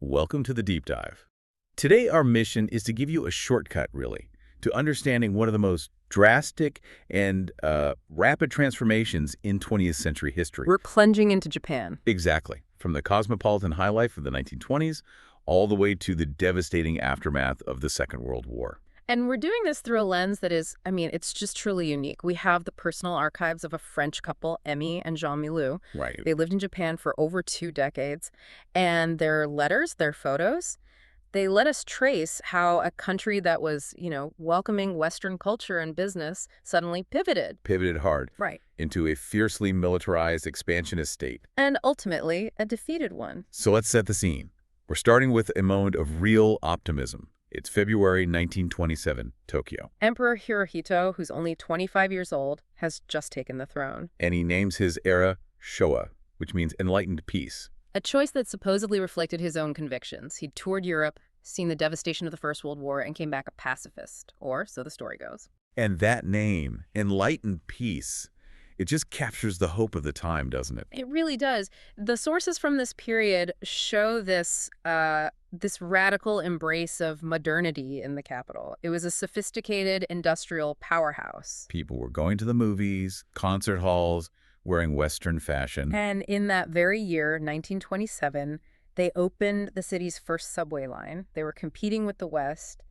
Welcome to the deep dive. Today, our mission is to give you a shortcut, really, to understanding one of the most drastic and rapid transformations in 20th century history. We're plunging into Japan. Exactly. From the cosmopolitan high life of the 1920s all the way to the devastating aftermath of the Second World War. And we're doing this through a lens that is, it's just truly unique. We have the personal archives of a French couple, Emmy and Jean Milou. Right. They lived in Japan for over 2 decades. And their letters, their photos, they let us trace how a country that was, welcoming Western culture and business suddenly pivoted. Pivoted hard. Right. Into a fiercely militarized, expansionist state. And ultimately, a defeated one. So let's set the scene. We're starting with a moment of real optimism. It's February 1927, Tokyo. Emperor Hirohito, who's only 25 years old, has just taken the throne. And he names his era Showa, which means enlightened peace. A choice that supposedly reflected his own convictions. He'd toured Europe, seen the devastation of the First World War, and came back a pacifist. Or so the story goes. And that name, enlightened peace, it just captures the hope of the time, doesn't it? It really does. The sources from this period show this radical embrace of modernity in the capital. It was a sophisticated industrial powerhouse. People were going to the movies, concert halls, wearing Western fashion. And in that very year, 1927, they opened the city's first subway line. They were competing with the West,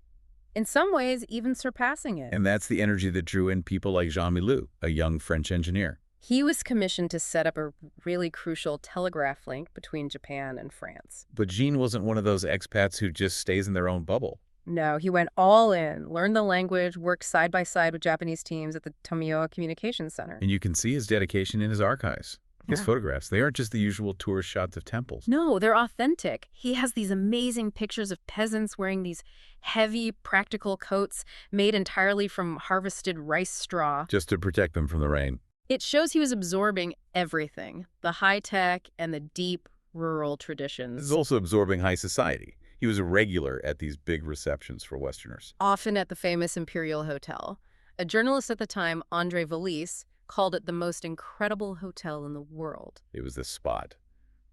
in some ways even surpassing it. And that's the energy that drew in people like Jean Milou, a young French engineer. He was commissioned to set up a really crucial telegraph link between Japan and France. But Jean wasn't one of those expats who just stays in their own bubble. No, he went all in, learned the language, worked side by side with Japanese teams at the Tomioka Communications Center. And you can see his dedication in his archives. His photographs, they aren't just the usual tourist shots of temples. No, they're authentic. He has these amazing pictures of peasants wearing these heavy, practical coats made entirely from harvested rice straw. Just to protect them from the rain. It shows he was absorbing everything, the high-tech and the deep rural traditions. He's also absorbing high society. He was a regular at these big receptions for Westerners. Often at the famous Imperial Hotel. A journalist at the time, André Valise, called it the most incredible hotel in the world. It was the spot.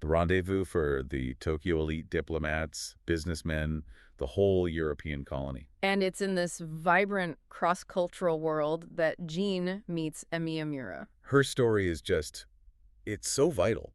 The rendezvous for the Tokyo elite diplomats, businessmen, the whole European colony. And it's in this vibrant cross-cultural world that Jean meets Emi Amura. Her story is it's so vital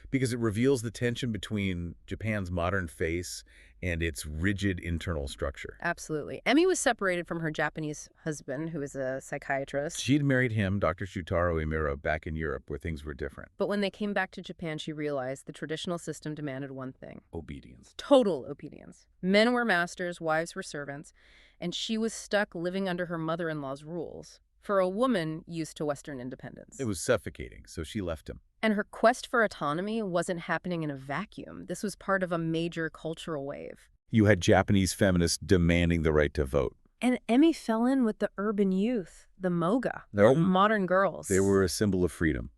because it reveals the tension between Japan's modern face and its rigid internal structure. Absolutely. Emi was separated from her Japanese husband, who is a psychiatrist. She'd married him, Dr. Shutaro Imura, back in Europe where things were different. But when they came back to Japan, she realized the traditional system demanded one thing. Obedience. Total obedience. Men were masters, wives were servants, and she was stuck living under her mother-in-law's rules. For a woman used to Western independence. It was suffocating, so she left him. And her quest for autonomy wasn't happening in a vacuum. This was part of a major cultural wave. You had Japanese feminists demanding the right to vote. And Emi fell in with the urban youth, the moga, modern girls. They were a symbol of freedom.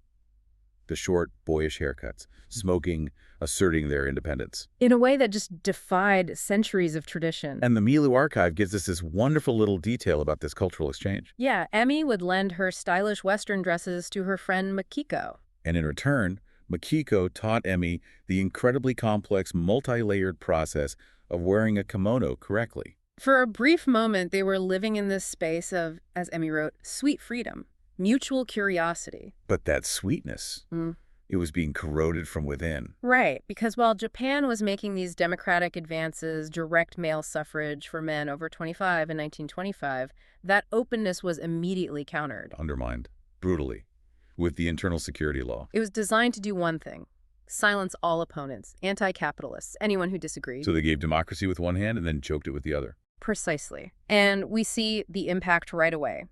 The short, boyish haircuts, smoking, asserting their independence. In a way that just defied centuries of tradition. And the Milou archive gives us this wonderful little detail about this cultural exchange. Yeah, Emi would lend her stylish Western dresses to her friend Makiko. And in return, Makiko taught Emi the incredibly complex, multi-layered process of wearing a kimono correctly. For a brief moment, they were living in this space of, as Emi wrote, sweet freedom, mutual curiosity. But that sweetness, it was being corroded from within. Right, because while Japan was making these democratic advances, direct male suffrage for men over 25 in 1925, that openness was immediately countered. Undermined, brutally, with the internal security law. It was designed to do one thing: silence all opponents, anti-capitalists, anyone who disagreed. So they gave democracy with one hand and then choked it with the other. Precisely. And we see the impact right away.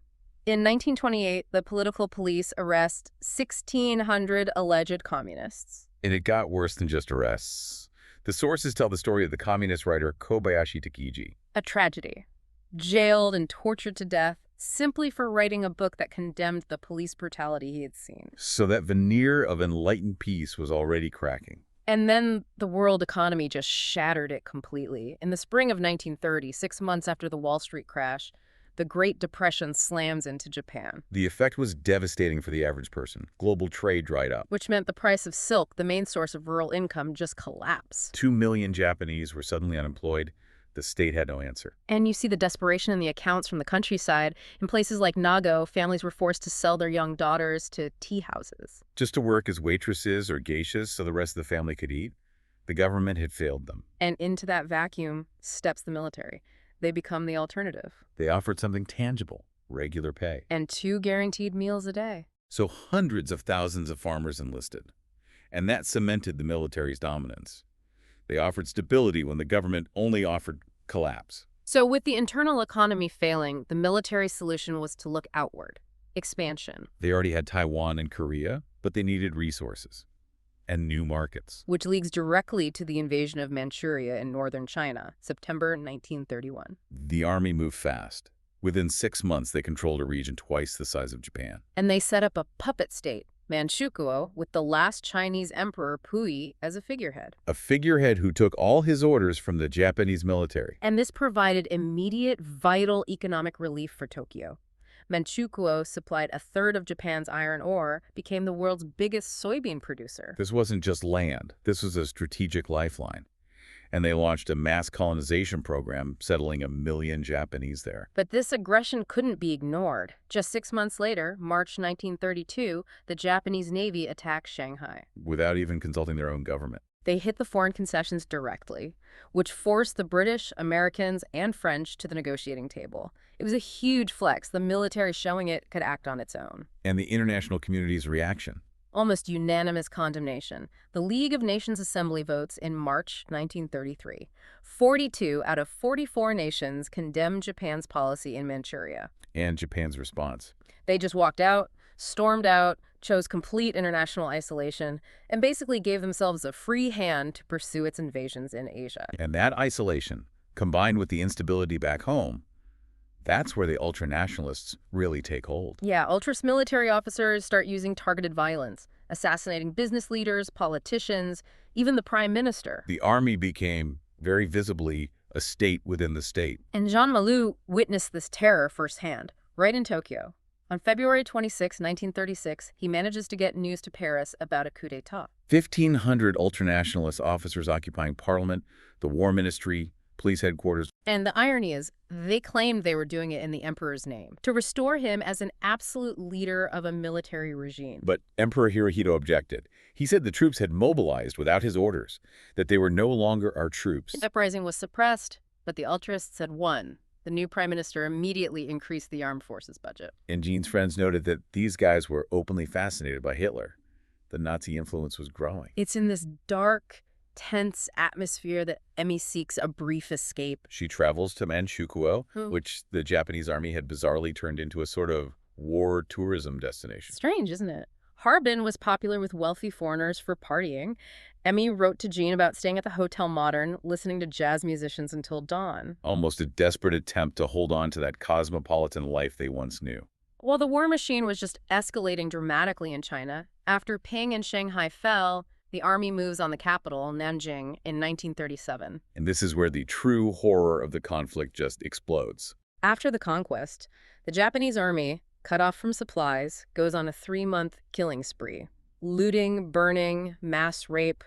In 1928, the political police arrest 1,600 alleged communists. And it got worse than just arrests. The sources tell the story of the communist writer Kobayashi Takiji. A tragedy. Jailed and tortured to death simply for writing a book that condemned the police brutality he had seen. So that veneer of enlightened peace was already cracking. And then the world economy just shattered it completely. In the spring of 1930, 6 months after the Wall Street crash, the Great Depression slams into Japan, The effect was devastating for the average person. Global trade dried up. which meant the price of silk, the main source of rural income, just collapsed. 2 million Japanese were suddenly unemployed. The state had no answer. And you see the desperation in the accounts from the countryside. In places like Nago, families were forced to sell their young daughters to tea houses. Just to work as waitresses or geishas so the rest of the family could eat, the government had failed them. And into that vacuum steps the military. They become the alternative. They offered something tangible, regular pay. And 2 guaranteed meals a day. So hundreds of thousands of farmers enlisted. And that cemented the military's dominance. They offered stability when the government only offered collapse. So with the internal economy failing, the military solution was to look outward. Expansion. They already had Taiwan and Korea, but they needed resources and new markets. Which leads directly to the invasion of Manchuria in northern China, September 1931. The army moved fast. Within 6 months, they controlled a region twice the size of Japan. And they set up a puppet state, Manchukuo, with the last Chinese emperor, Puyi, as a figurehead. A figurehead who took all his orders from the Japanese military. And this provided immediate, vital economic relief for Tokyo. Manchukuo supplied a third of Japan's iron ore, became the world's biggest soybean producer. This wasn't just land. This was a strategic lifeline. And they launched a mass colonization program, settling 1 million Japanese there. But this aggression couldn't be ignored. Just 6 months later, March 1932, the Japanese Navy attacked Shanghai. Without even consulting their own government. They hit the foreign concessions directly, which forced the British, Americans, and French to the negotiating table. It was a huge flex, the military showing it could act on its own. And the international community's reaction. Almost unanimous condemnation. The League of Nations Assembly votes in March 1933. 42 out of 44 nations condemned Japan's policy in Manchuria. And Japan's response. They just walked out, stormed out, chose complete international isolation, and basically gave themselves a free hand to pursue its invasions in Asia. And that isolation, combined with the instability back home, that's where the ultranationalists really take hold. Yeah, ultras military officers start using targeted violence, assassinating business leaders, politicians, even the prime minister. The army became, very visibly, a state within the state. And Jean Malou witnessed this terror firsthand, right in Tokyo. On February 26, 1936, he manages to get news to Paris about a coup d'etat. 1,500 ultranationalist officers occupying parliament, the war ministry, police headquarters. And the irony is, they claimed they were doing it in the emperor's name, to restore him as an absolute leader of a military regime. But Emperor Hirohito objected. He said the troops had mobilized without his orders, that they were no longer our troops. The uprising was suppressed, but the ultraists had won. The new prime minister immediately increased the armed forces budget. And Jean's friends noted that these guys were openly fascinated by Hitler. The Nazi influence was growing. It's in this dark, tense atmosphere that Emmy seeks a brief escape. She travels to Manchukuo, which the Japanese army had bizarrely turned into a sort of war tourism destination. Strange, isn't it? Harbin was popular with wealthy foreigners for partying. Emmy wrote to Jean about staying at the Hotel Modern, listening to jazz musicians until dawn. Almost a desperate attempt to hold on to that cosmopolitan life they once knew. While the war machine was just escalating dramatically in China, after Ping and Shanghai fell, the army moves on the capital, Nanjing, in 1937. And this is where the true horror of the conflict just explodes. After the conquest, the Japanese army, cut off from supplies, goes on a 3-month killing spree. Looting, burning, mass rape,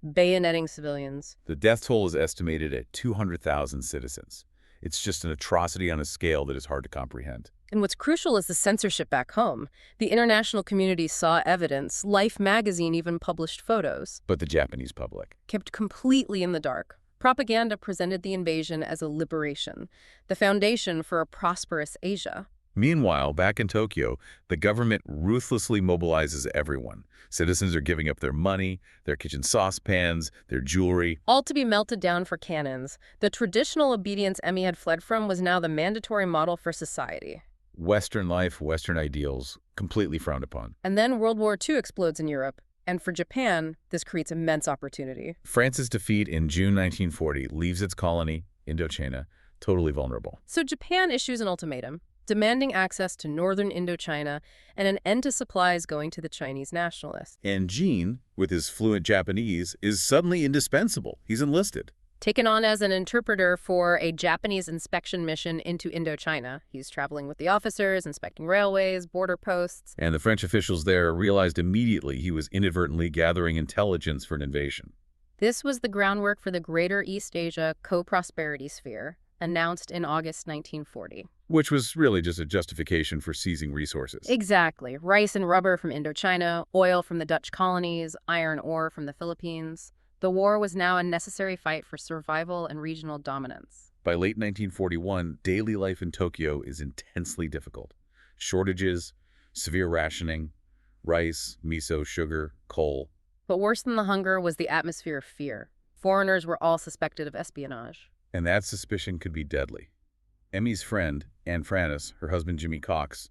bayoneting civilians. The death toll is estimated at 200,000 citizens. It's just an atrocity on a scale that is hard to comprehend. And what's crucial is the censorship back home. The international community saw evidence. Life magazine even published photos. But the Japanese public? Kept completely in the dark. Propaganda presented the invasion as a liberation, the foundation for a prosperous Asia. Meanwhile, back in Tokyo, the government ruthlessly mobilizes everyone. Citizens are giving up their money, their kitchen saucepans, their jewelry. All to be melted down for cannons. The traditional obedience Emmy had fled from was now the mandatory model for society. Western life, Western ideals, completely frowned upon. And then World War II explodes in Europe. And for Japan, this creates immense opportunity. France's defeat in June 1940 leaves its colony, Indochina, totally vulnerable. So Japan issues an ultimatum, demanding access to northern Indochina and an end to supplies going to the Chinese nationalists. And Jean, with his fluent Japanese, is suddenly indispensable. He's enlisted. taken on as an interpreter for a Japanese inspection mission into Indochina. He's traveling with the officers, inspecting railways, border posts. And the French officials there realized immediately he was inadvertently gathering intelligence for an invasion. This was the groundwork for the Greater East Asia Co-Prosperity Sphere, announced in August 1940. Which was really just a justification for seizing resources. Exactly. Rice and rubber from Indochina, oil from the Dutch colonies, iron ore from the Philippines. The war was now a necessary fight for survival and regional dominance. By late 1941, daily life in Tokyo is intensely difficult. Shortages, severe rationing, rice, miso, sugar, coal. But worse than the hunger was the atmosphere of fear. Foreigners were all suspected of espionage. And that suspicion could be deadly. Emmy's friend, Anne Francis, her husband Jimmy Cox,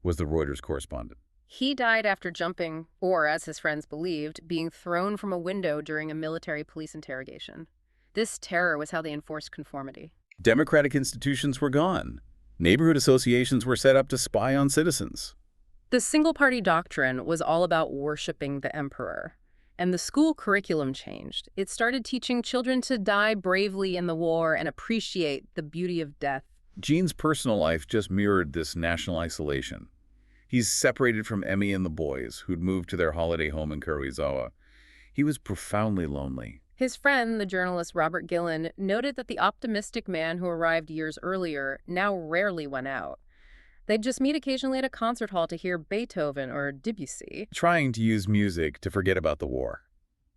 was the Reuters correspondent. He died after jumping, or as his friends believed, being thrown from a window during a military police interrogation. This terror was how they enforced conformity. Democratic institutions were gone. Neighborhood associations were set up to spy on citizens. The single-party doctrine was all about worshiping the emperor. And the school curriculum changed. It started teaching children to die bravely in the war and appreciate the beauty of death. Gene's personal life just mirrored this national isolation. He's separated from Emmy and the boys, who'd moved to their holiday home in Karuizawa. He was profoundly lonely. His friend, the journalist Robert Gillen, noted that the optimistic man who arrived years earlier now rarely went out. They'd just meet occasionally at a concert hall to hear Beethoven or Debussy. Trying to use music to forget about the war.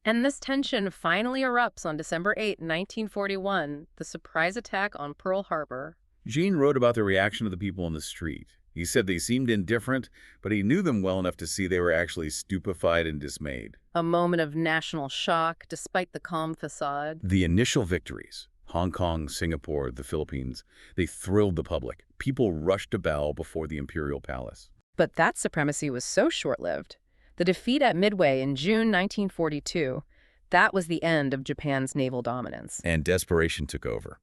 And this tension finally erupts on December 8, 1941, the surprise attack on Pearl Harbor. Gene wrote about the reaction of the people in the street. He said they seemed indifferent, but he knew them well enough to see they were actually stupefied and dismayed. A moment of national shock, despite the calm facade. The initial victories, Hong Kong, Singapore, the Philippines, they thrilled the public. People rushed to bow before the Imperial Palace. But that supremacy was so short-lived. The defeat at Midway in June 1942, that was the end of Japan's naval dominance. And desperation took over.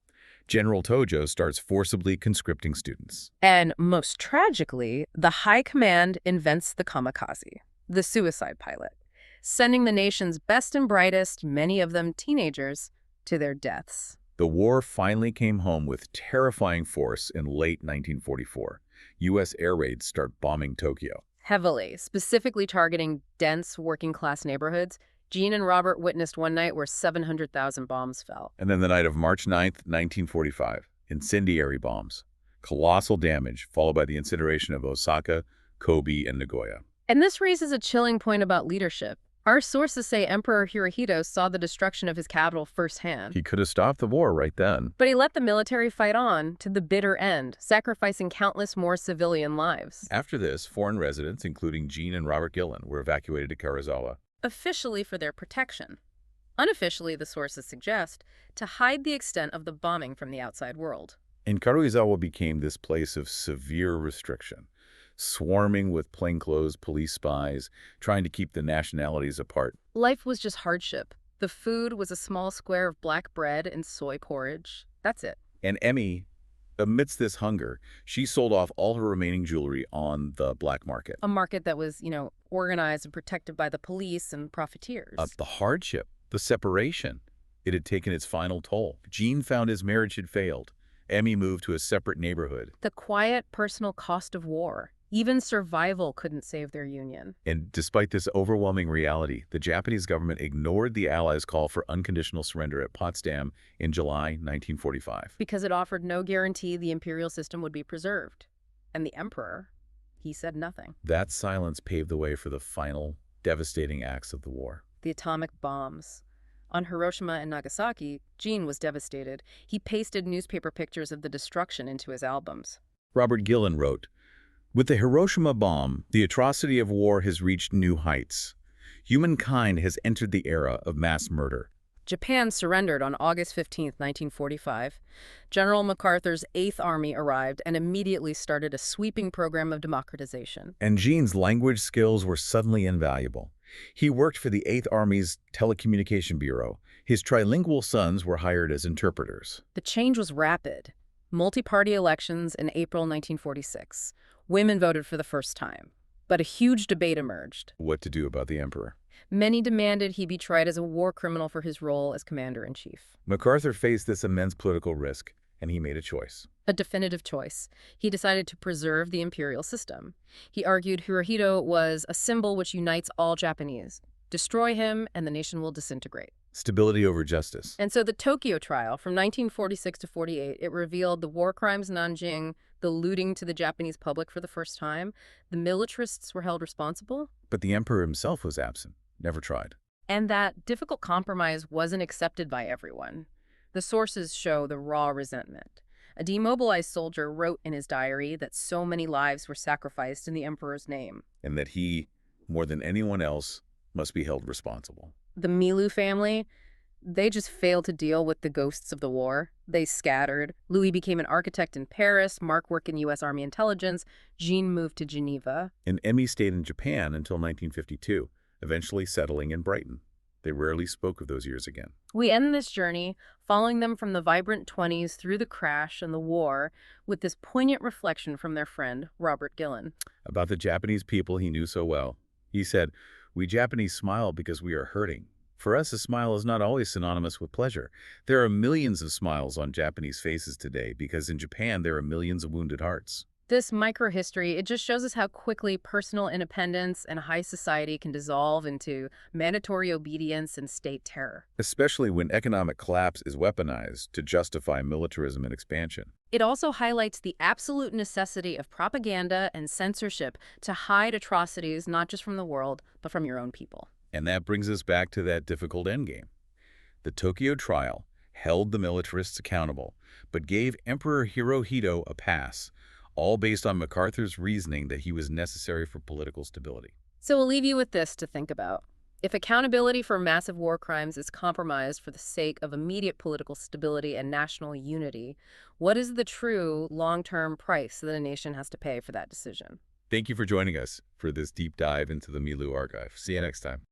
General Tojo starts forcibly conscripting students. And most tragically, the high command invents the kamikaze, the suicide pilot, sending the nation's best and brightest, many of them teenagers, to their deaths. The war finally came home with terrifying force in late 1944. U.S. air raids start bombing Tokyo. Heavily, specifically targeting dense working-class neighborhoods. Gene and Robert witnessed one night where 700,000 bombs fell. And then the night of March 9th, 1945, incendiary bombs. Colossal damage, followed by the incineration of Osaka, Kobe, and Nagoya. And this raises a chilling point about leadership. Our sources say Emperor Hirohito saw the destruction of his capital firsthand. He could have stopped the war right then. But he let the military fight on to the bitter end, sacrificing countless more civilian lives. After this, foreign residents, including Gene and Robert Gillen, were evacuated to Karuizawa. Officially for their protection. Unofficially, the sources suggest, to hide the extent of the bombing from the outside world. And Karuizawa became this place of severe restriction, swarming with plainclothes police spies, trying to keep the nationalities apart. Life was just hardship. The food was a small square of black bread and soy porridge. That's it. And Emmy, amidst this hunger, she sold off all her remaining jewelry on the black market. A market that was, organized and protected by the police and profiteers. The hardship, the separation, it had taken its final toll. Gene found his marriage had failed. Emmy moved to a separate neighborhood. The quiet, personal cost of war. Even survival couldn't save their union. And despite this overwhelming reality, the Japanese government ignored the Allies' call for unconditional surrender at Potsdam in July 1945. Because it offered no guarantee the imperial system would be preserved. And the emperor, he said nothing. That silence paved the way for the final, devastating acts of the war. The atomic bombs. On Hiroshima and Nagasaki, Gene was devastated. He pasted newspaper pictures of the destruction into his albums. Robert Gillen wrote, "With the Hiroshima bomb, the atrocity of war has reached new heights. Humankind has entered the era of mass murder." Japan surrendered on August 15, 1945. General MacArthur's 8th Army arrived and immediately started a sweeping program of democratization. And Gene's language skills were suddenly invaluable. He worked for the 8th Army's Telecommunication Bureau. His trilingual sons were hired as interpreters. The change was rapid. Multi-party elections in April 1946. Women voted for the first time. But a huge debate emerged. What to do about the emperor? Many demanded he be tried as a war criminal for his role as commander-in-chief. MacArthur faced this immense political risk, and he made a choice. A definitive choice. He decided to preserve the imperial system. He argued Hirohito was a symbol which unites all Japanese. Destroy him, and the nation will disintegrate. Stability over justice. And so the Tokyo trial from 1946 to 48, it revealed the war crimes in Nanjing, the looting to the Japanese public for the first time. The militarists were held responsible. But the emperor himself was absent, never tried. And that difficult compromise wasn't accepted by everyone. The sources show the raw resentment. A demobilized soldier wrote in his diary that so many lives were sacrificed in the emperor's name. And that he, more than anyone else, must be held responsible. The Milu family, they just failed to deal with the ghosts of the war. They scattered. Louis became an architect in Paris, Mark worked in U.S. Army intelligence, Jean moved to Geneva. And Emmy stayed in Japan until 1952, eventually settling in Brighton. They rarely spoke of those years again. We end this journey, following them from the vibrant 20s through the crash and the war, with this poignant reflection from their friend, Robert Gillen. About the Japanese people he knew so well. He said, "We Japanese smile because we are hurting. For us, a smile is not always synonymous with pleasure. There are millions of smiles on Japanese faces today because in Japan there are millions of wounded hearts." This microhistory, it just shows us how quickly personal independence and high society can dissolve into mandatory obedience and state terror. Especially when economic collapse is weaponized to justify militarism and expansion. It also highlights the absolute necessity of propaganda and censorship to hide atrocities not just from the world, but from your own people. And that brings us back to that difficult endgame. The Tokyo trial held the militarists accountable, but gave Emperor Hirohito a pass, all based on MacArthur's reasoning that he was necessary for political stability. So we'll leave you with this to think about. If accountability for massive war crimes is compromised for the sake of immediate political stability and national unity, what is the true long-term price that a nation has to pay for that decision? Thank you for joining us for this deep dive into the Milu archive. See you next time.